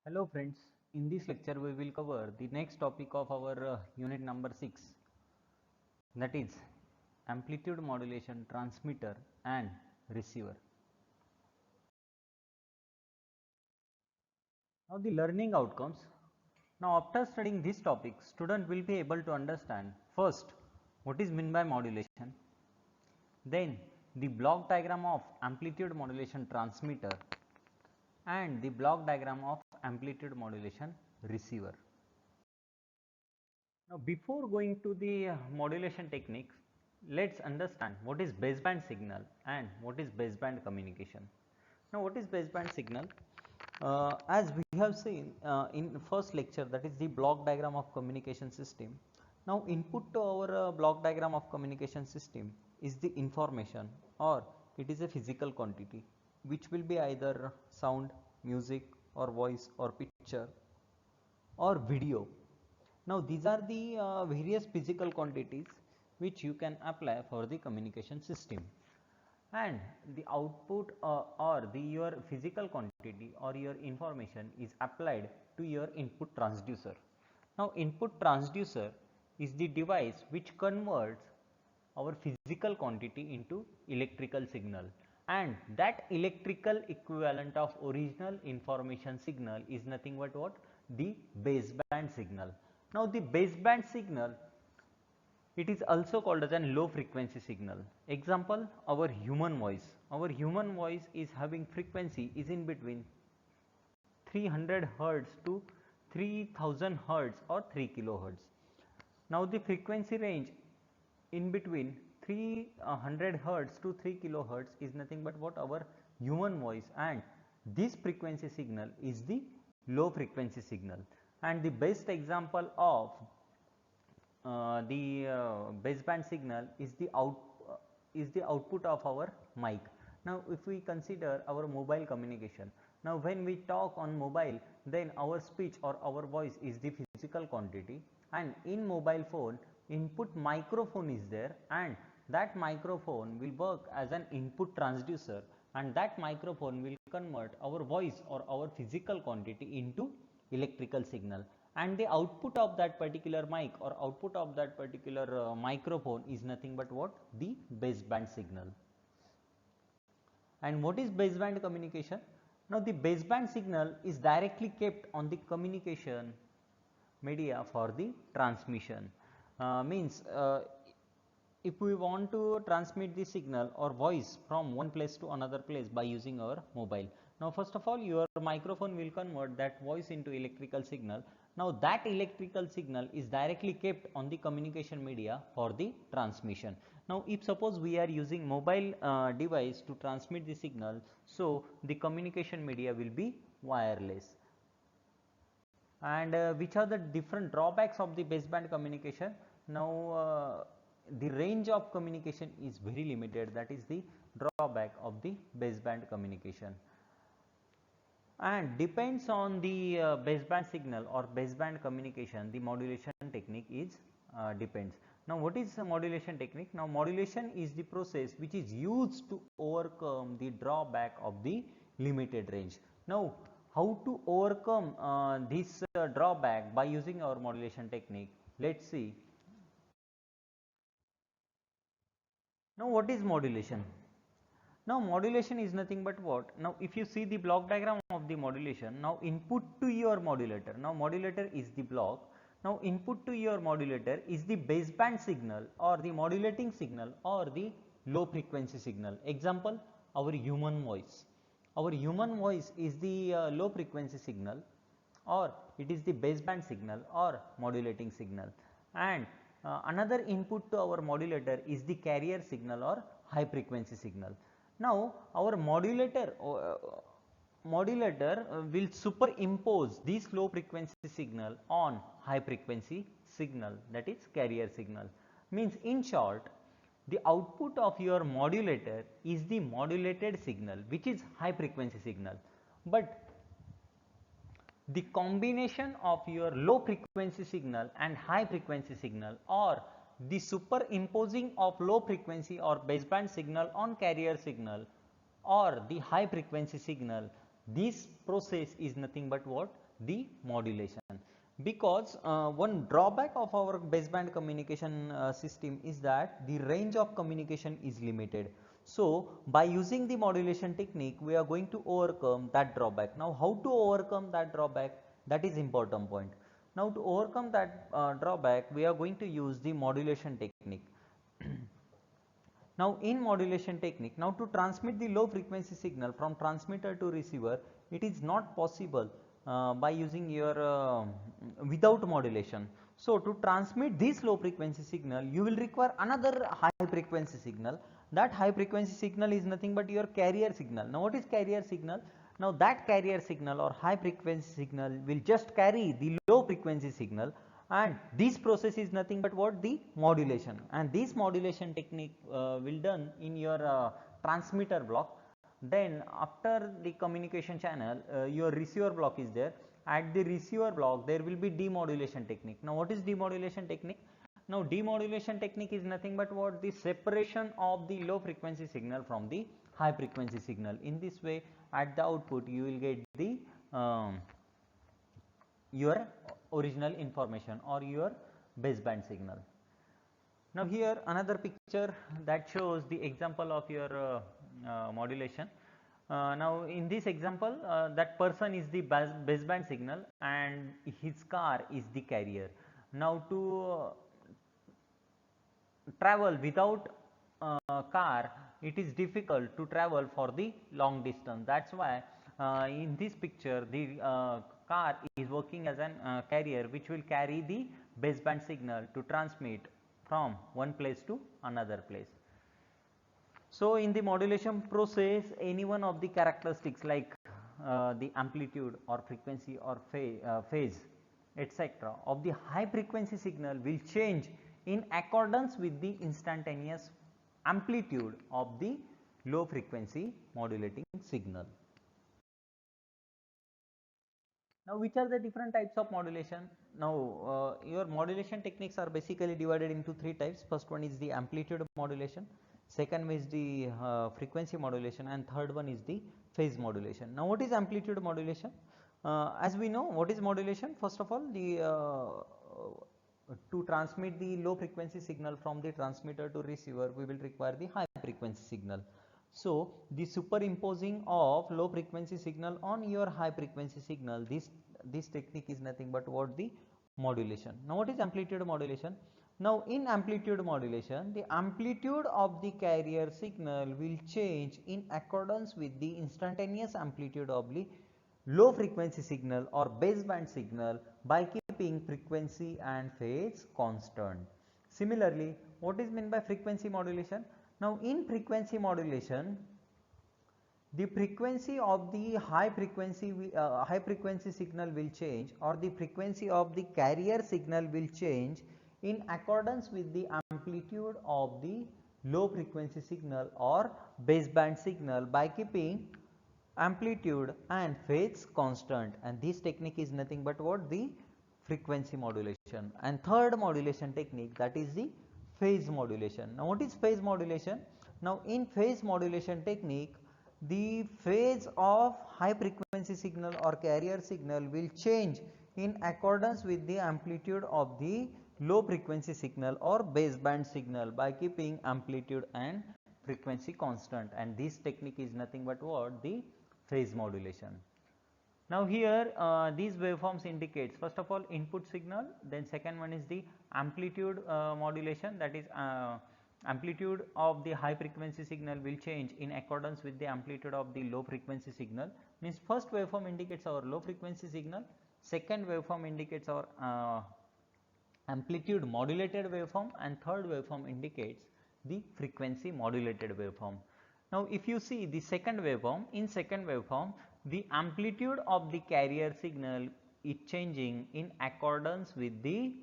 Hello friends, in this lecture we will cover the next topic of our unit number 6, that is amplitude modulation transmitter and receiver. Now the learning outcomes. Now after studying this topic, student will be able to understand first what is meant by modulation, then the block diagram of amplitude modulation transmitter and the block diagram of amplitude modulation receiver. Now before going to the modulation techniques, let's understand what is baseband signal and what is baseband communication. Now what is baseband signal? As we have seen in first lecture, that is the block diagram of communication system. Now input to our block diagram of communication system is the information, or it is a physical quantity which will be either sound, music or voice or picture or video. Now these are the various physical quantities which you can apply for the communication system, and the output or the your physical quantity or your information is applied to your input transducer. Now input transducer is the device which converts our physical quantity into electrical signal, and that electrical equivalent of original information signal is nothing but what? The baseband signal. Now the baseband signal, it is also called as a low frequency signal. Example, our human voice. Our human voice is having frequency is in between 300 hertz to 3000 hertz or 3 kilohertz. Now the frequency range in between 300 hertz to 3 kilohertz is nothing but what? Our human voice, and this frequency signal is the low frequency signal. And the best example of the baseband signal is the output of our mic. Now if we consider our mobile communication, now when we talk on mobile, then our speech or our voice is the physical quantity, and in mobile phone input microphone is there, and that microphone will work as an input transducer, and that microphone will convert our voice or our physical quantity into electrical signal, and the output of that particular mic or output of that particular microphone is nothing but what? The baseband signal. And what is baseband communication? Now the baseband signal is directly kept on the communication media for the transmission. Means if we want to transmit the signal or voice from one place to another place by using our mobile, now first of all your microphone will convert that voice into electrical signal. Now that electrical signal is directly kept on the communication media for the transmission. Now if suppose we are using mobile device to transmit the signal, so the communication media will be wireless. And which are the different drawbacks of the baseband communication? Now the range of communication is very limited, that is the drawback of the baseband communication, and depends on the baseband signal or baseband communication, the modulation technique is depends. Now what is a modulation technique? Now modulation is the process which is used to overcome the drawback of the limited range. Now how to overcome this drawback by using our modulation technique? Let's see. Now what is modulation? Now modulation is nothing but what? Now if you see the block diagram of the modulation, now input to your modulator, now modulator is the block, now input to your modulator is the baseband signal or the modulating signal or the low frequency signal. Example, our human voice. Our human voice is the low frequency signal, or it is the baseband signal or modulating signal, and another input to our modulator is the carrier signal or high frequency signal. Now our modulator will superimpose this low frequency signal on high frequency signal, that is carrier signal. Means in short, the output of your modulator is the modulated signal, which is high frequency signal, but the combination of your low frequency signal and high frequency signal, or the superimposing of low frequency or baseband signal on carrier signal or the high frequency signal, This process is nothing but what? The modulation. Because one drawback of our baseband communication system is that the range of communication is limited. So by using the modulation technique, we are going to overcome that drawback. Now how to overcome that drawback? That is important point. Now to overcome that drawback, we are going to use the modulation technique. Now in modulation technique, now to transmit the low frequency signal from transmitter to receiver, it is not possible by using your without modulation. So to transmit this low frequency signal, you will require another high frequency signal. That high frequency signal is nothing but your carrier signal. Now what is carrier signal? Now that carrier signal or high frequency signal will just carry the low frequency signal, and this process is nothing but what? The modulation. And this modulation technique will done in your transmitter block. Then after the communication channel, your receiver block is there. At the receiver block there will be demodulation technique. Now what is demodulation technique? Now demodulation technique is nothing but what? The separation of the low frequency signal from the high frequency signal. In this way, at the output you will get the your original information or your baseband signal. Now here another picture that shows the example of your modulation. Now in this example, that person is the baseband signal and his car is the carrier. Now to travel without car, it is difficult to travel for the long distance. That's why in this picture the car is working as an carrier which will carry the baseband signal to transmit from one place to another place. So in the modulation process, any one of the characteristics like the amplitude or frequency or phase etc. of the high frequency signal will change in accordance with the instantaneous amplitude of the low frequency modulating signal. Now which are the different types of modulation? Now your modulation techniques are basically divided into three types. First one is the amplitude modulation, second one is the frequency modulation, and third one is the phase modulation. Now what is amplitude modulation? As we know, what is modulation? First of all, the to transmit the low frequency signal from the transmitter to receiver, we will require the high frequency signal. So the superimposing of low frequency signal on your high frequency signal, this technique is nothing but what? The modulation. Now what is amplitude modulation? Now in amplitude modulation, the amplitude of the carrier signal will change in accordance with the instantaneous amplitude of the low frequency signal or baseband signal by keeping frequency and phase constant. Similarly, what is meant by frequency modulation? Now in frequency modulation, the frequency of the high frequency signal will change, or the frequency of the carrier signal will change in accordance with the amplitude of the low frequency signal or baseband signal by keeping amplitude and phase constant, and this technique is nothing but what? The frequency modulation. And third modulation technique, that is the phase modulation. Now what is phase modulation? Now in phase modulation technique, the phase of high frequency signal or carrier signal will change in accordance with the amplitude of the low frequency signal or baseband signal by keeping amplitude and frequency constant, and this technique is nothing but what? The phase modulation. Now here these waveforms indicates, first of all, input signal, then second one is the amplitude modulation, that is amplitude of the high frequency signal will change in accordance with the amplitude of the low frequency signal. Means first waveform indicates our low frequency signal, second waveform indicates our amplitude modulated waveform, and third waveform indicates the frequency modulated waveform. Now if you see the second waveform, in second waveform the amplitude of the carrier signal is changing in accordance with the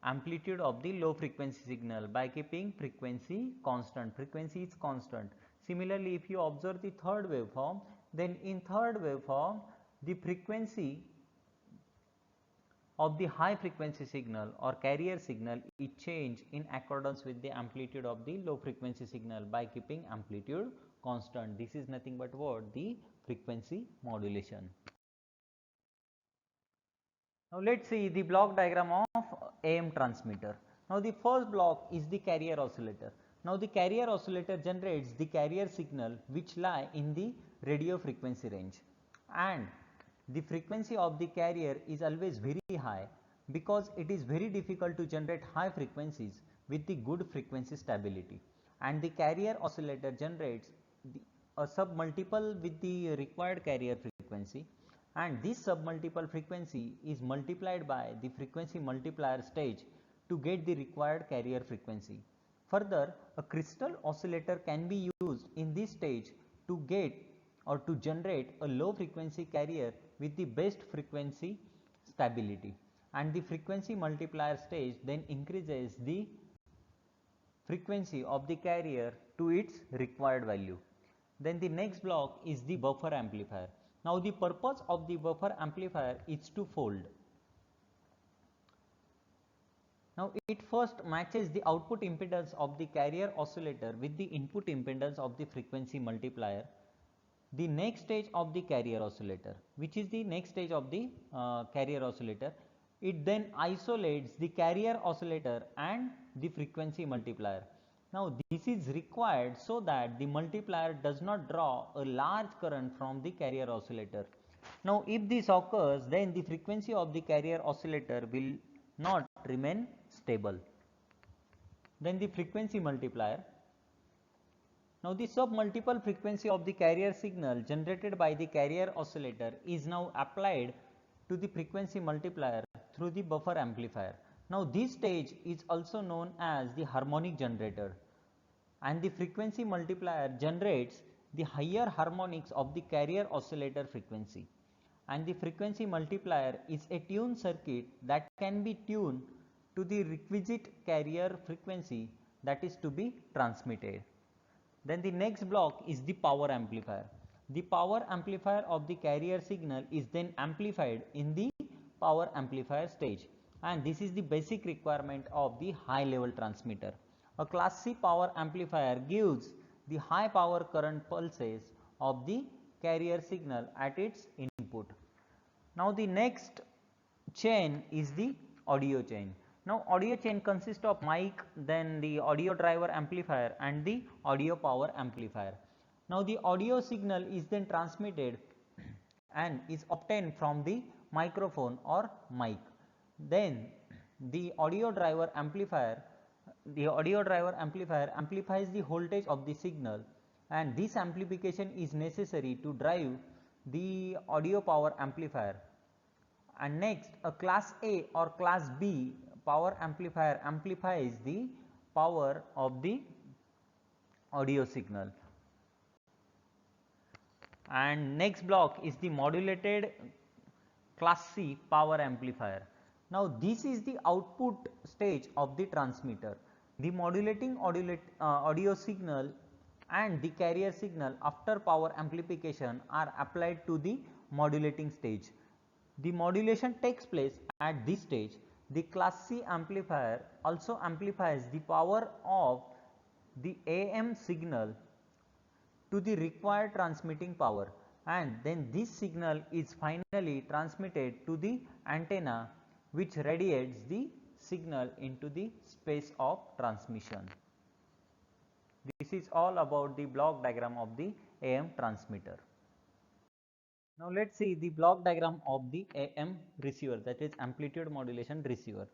amplitude of the low frequency signal by keeping frequency constant. Frequency is constant. Similarly, if you observe the third waveform, then in third waveform the frequency of the high frequency signal or carrier signal is changed in accordance with the amplitude of the low frequency signal by keeping amplitude constant. This is nothing but what? The frequency modulation. Now let us see the block diagram of AM transmitter. Now the first block is the carrier oscillator. Now the carrier oscillator generates the carrier signal which lie in the radio frequency range, and the frequency of the carrier is always very high because it is very difficult to generate high frequencies with the good frequency stability, and the carrier oscillator generates a submultiple with the required carrier frequency, and this submultiple frequency is multiplied by the frequency multiplier stage to get the required carrier frequency. Further, a crystal oscillator can be used in this stage to get or to generate a low frequency carrier with the best frequency stability, and the frequency multiplier stage then increases the frequency of the carrier to its required value. Then the next block is the buffer amplifier. Now the purpose of the buffer amplifier is twofold. Now it first matches the output impedance of the carrier oscillator with the input impedance of the frequency multiplier. The next stage of the carrier oscillator, which is the next stage of the carrier oscillator, it then isolates the carrier oscillator and the frequency multiplier. Now this is required so that the multiplier does not draw a large current from the carrier oscillator. Now if this occurs, then the frequency of the carrier oscillator will not remain stable. Then the frequency multiplier. Now the submultiple frequency of the carrier signal generated by the carrier oscillator is now applied to the frequency multiplier through the buffer amplifier. Now this stage is also known as the harmonic generator, and the frequency multiplier generates the higher harmonics of the carrier oscillator frequency, and the frequency multiplier is a tuned circuit that can be tuned to the requisite carrier frequency that is to be transmitted. Then the next block is the power amplifier. The power amplifier of the carrier signal is then amplified in the power amplifier stage, and this is the basic requirement of the high level transmitter. A class C power amplifier gives the high power current pulses of the carrier signal at its input. Now the next chain is the audio chain. Now audio chain consists of mic, then the audio driver amplifier and the audio power amplifier. Now the audio signal is then transmitted and is obtained from the microphone or mic. Then the audio driver amplifier amplifies the voltage of the signal, and this amplification is necessary to drive the audio power amplifier. And next, a class A or class B power amplifier amplifies the power of the audio signal. And next block is the modulated class C power amplifier. Now this is the output stage of the transmitter. The modulating audio signal and the carrier signal after power amplification are applied to the modulating stage. The modulation takes place at this stage. The class C amplifier also amplifies the power of the AM signal to the required transmitting power, and then this signal is finally transmitted to the antenna, which radiates the signal into the space of transmission. This is all about the block diagram of the AM transmitter. Now let us see the block diagram of the AM receiver, that is amplitude modulation receiver.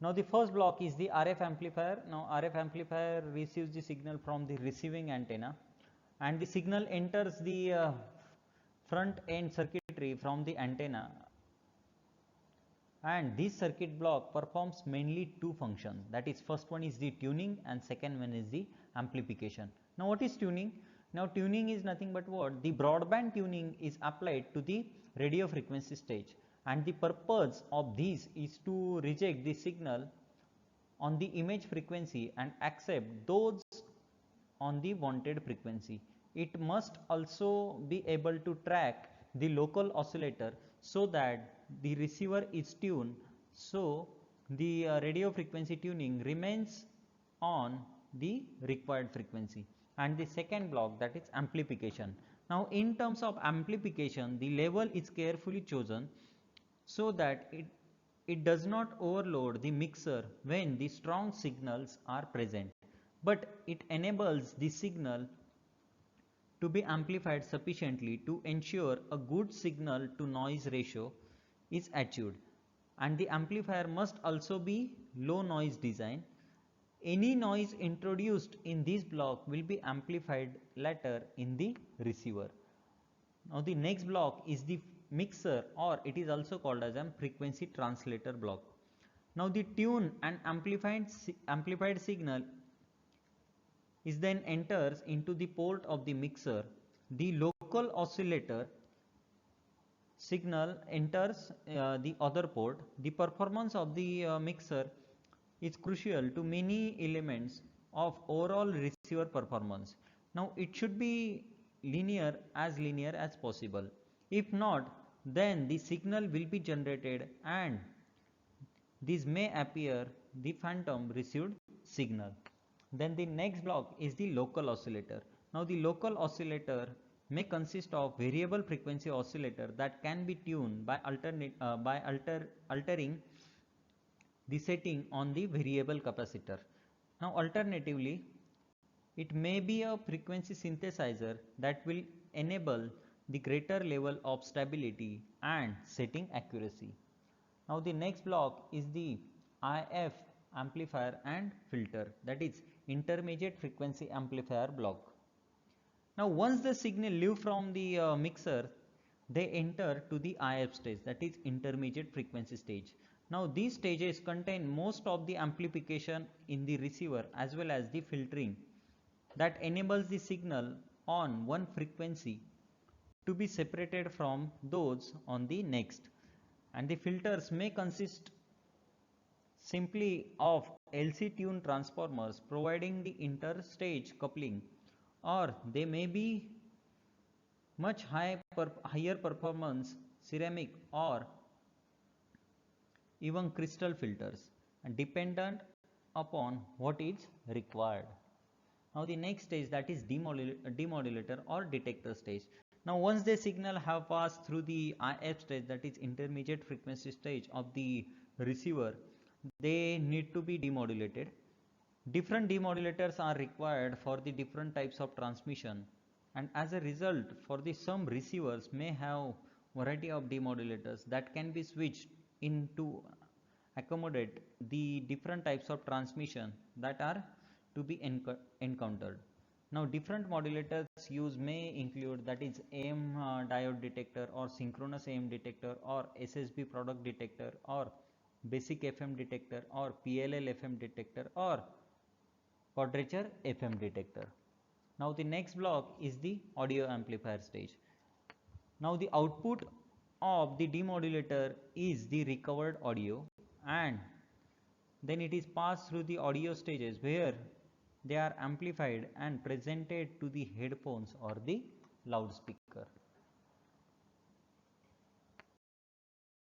Now the first block is the RF amplifier. Now RF amplifier receives the signal from the receiving antenna, and the signal enters the front end circuitry from the antenna, and this circuit block performs mainly two functions, that is first one is the tuning and second one is the amplification. Now what is tuning? Now tuning is nothing but what? The broadband tuning is applied to the radio frequency stage, and the purpose of this is to reject the signal on the image frequency and accept those on the wanted frequency. It must also be able to track the local oscillator so that the receiver is tuned, so the radio frequency tuning remains on the required frequency. And the second block, that is amplification. Now in terms of amplification, the level is carefully chosen so that it does not overload the mixer when the strong signals are present, but it enables the signal to be amplified sufficiently to ensure a good signal to noise ratio is achieved. And the amplifier must also be low noise design. Any noise introduced in this block will be amplified later in the receiver. Now the next block is the mixer, or it is also called as a frequency translator block. Now the tune and amplified signal is then enters into the port of the mixer. The local oscillator signal enters the other port. The performance of the mixer is crucial to many elements of overall receiver performance. Now it should be linear as possible. If not, then the signal will be generated and this may appear the phantom received signal. Then the next block is the local oscillator. Now the local oscillator may consist of variable frequency oscillator that can be tuned by altering the setting on the variable capacitor. Now alternatively, it may be a frequency synthesizer that will enable the greater level of stability and setting accuracy. Now the next block is the IF amplifier and filter, that is intermediate frequency amplifier block. Now once the signal leave from the mixer, they enter to the IF stage, that is intermediate frequency stage. Now these stages contain most of the amplification in the receiver as well as the filtering that enables the signal on one frequency to be separated from those on the next. And the filters may consist simply of LC tune transformers providing the interstage coupling, or they may be much higher performance ceramic or even crystal filters, and dependent upon what is required. Now the next stage, that is demodulator or detector stage. Now once the signal have passed through the IF stage, that is intermediate frequency stage of the receiver, they need to be demodulated. Different demodulators are required for the different types of transmission, and as a result, for the some receivers may have variety of demodulators that can be switched in to accommodate the different types of transmission that are to be encountered. Now different modulators used may include, that is AM diode detector or synchronous AM detector or SSB product detector or basic FM detector or PLL FM detector or quadrature FM detector. Now the next block is the audio amplifier stage. Now the output of the demodulator is the recovered audio, and then it is passed through the audio stages where they are amplified and presented to the headphones or the loudspeaker.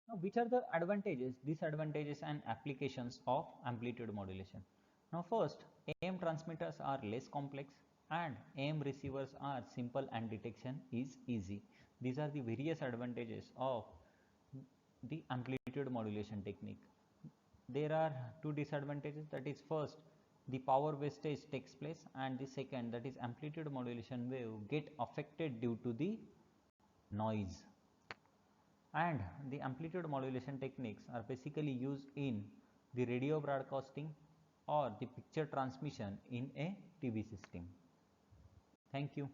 Now, which are the advantages, disadvantages and applications of amplitude modulation? Now first, AM transmitters are less complex and AM receivers are simple and detection is easy. These are the various advantages of the amplitude modulation technique. There are two disadvantages, that is first, the power wastage takes place, and the second, that is amplitude modulation wave get affected due to the noise. And the amplitude modulation techniques are basically used in the radio broadcasting or the picture transmission in a TV system. Thank you.